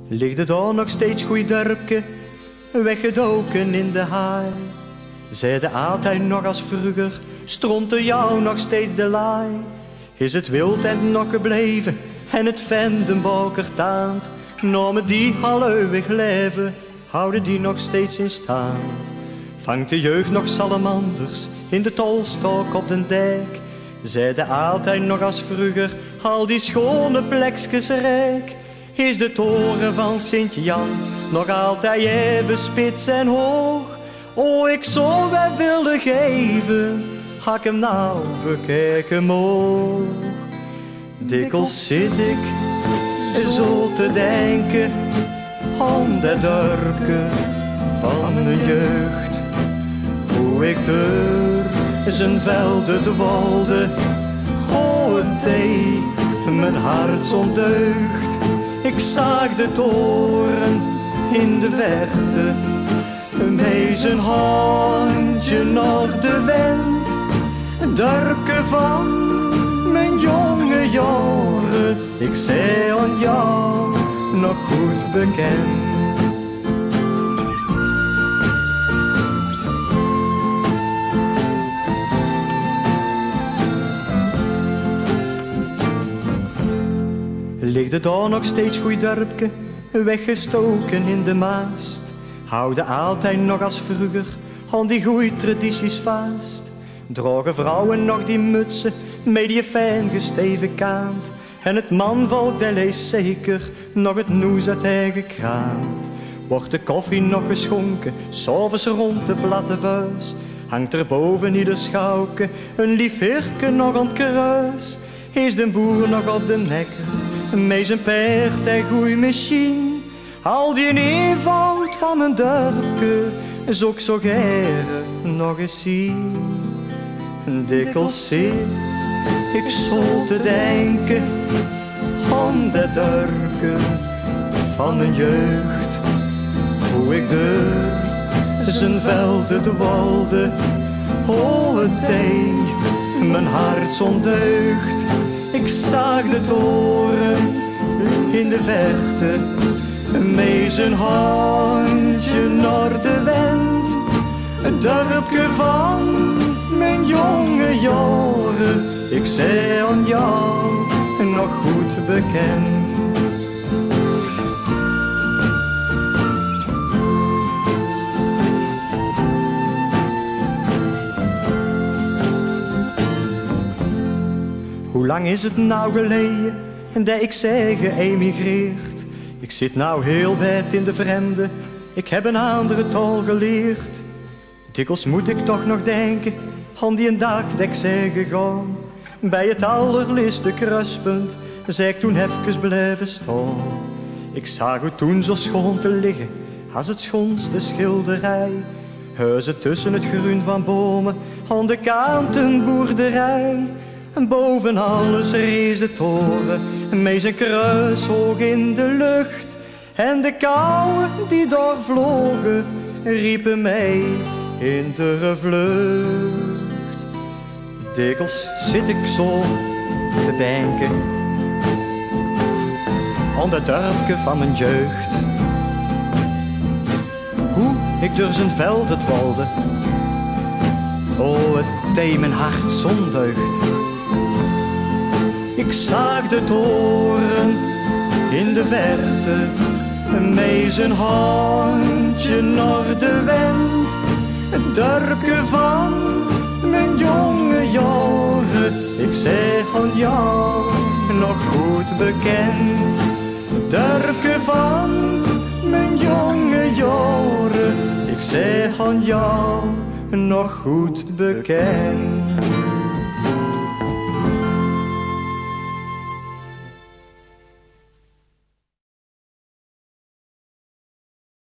Ligt het daar nog steeds goed dorpke, weggedoken in de haai? Zeide altijd nog als vroeger, stront er jou nog steeds de laai? Is het wildheid nog gebleven en het vendenboker taand? Namen die al eeuwig leven, houden die nog steeds in stand? Vangt de jeugd nog salamanders in de tolstok op den dijk? Zeide altijd nog als vroeger, al die schone plekjes rijk? Is de toren van Sint-Jan nog altijd even spits en hoog? O, ik zou wel willen geven, had ik hem nou bekijken moog. Dikwijls zit ik zo te denken aan dat dorpje van mijn jeugd. Hoe ik door zijn velden dwaalde, oh, het deed mijn hart zo'n deugd. Ik zag de toren in de verte, met zijn handje naar de wind. Het dorpje van mijn jonge jaren, ik zei aan jou, nog goed bekend. Ligt het daar nog steeds goed dorpje, weggestoken in de maast? Houden altijd nog als vroeger aan die goeie tradities vast? Drogen vrouwen nog die mutsen met die fijn gesteven kaant? En het manvolk dat leest zeker nog het nieuws uit eigen krant? Wordt de koffie nog geschonken, 's avonds rond de platte buis? Hangt er boven ieder schouwke een lief heerke nog aan het kruis? Is de boer nog op de nekker, met zijn paard en goeie machine? Al die eenvoud van mijn dorpje zou ik zo gere nog eens zien. Dikwijls zit ik zo te denken aan dat dorpje van mijn jeugd. Hoe ik door zijn velden dwaalde, oh, het deed mijn hart zo'n deugd. Ik zag de toren in de verte, met zijn handje naar de wind. Het dorpje van mijn jonge jaren, ik zei aan jou, nog goed bekend. Hoe lang is het nou geleden dat ik zij geëmigreerd? Ik zit nou heel wijd in de vreemde, ik heb een andere taal geleerd. Dikwijls moet ik toch nog denken aan die een dag dat ik zij gegaan. Bij het allerliefste kruispunt zij ik toen even blijven staan. Ik zag u toen zo schoon te liggen als het schoonste schilderij. Huizen tussen het groen van bomen, aan de kant een boerderij. En boven alles rees de toren, met zijn kruis hoog in de lucht. En de kauwen die daar vlogen, riepen mij in de vlucht. Dikwijls zit ik zo te denken aan dat dorpje van mijn jeugd. Hoe ik door zijn velden dwaalde, oh, het deed mijn hart zo'n deugd. Ik zag de toren in de verte, met zijn handje naar de wind. Het dorpje van mijn jonge jaren, ik zei aan jou, nog goed bekend. Het dorpje van mijn jonge jaren, ik zei aan jou, nog goed bekend.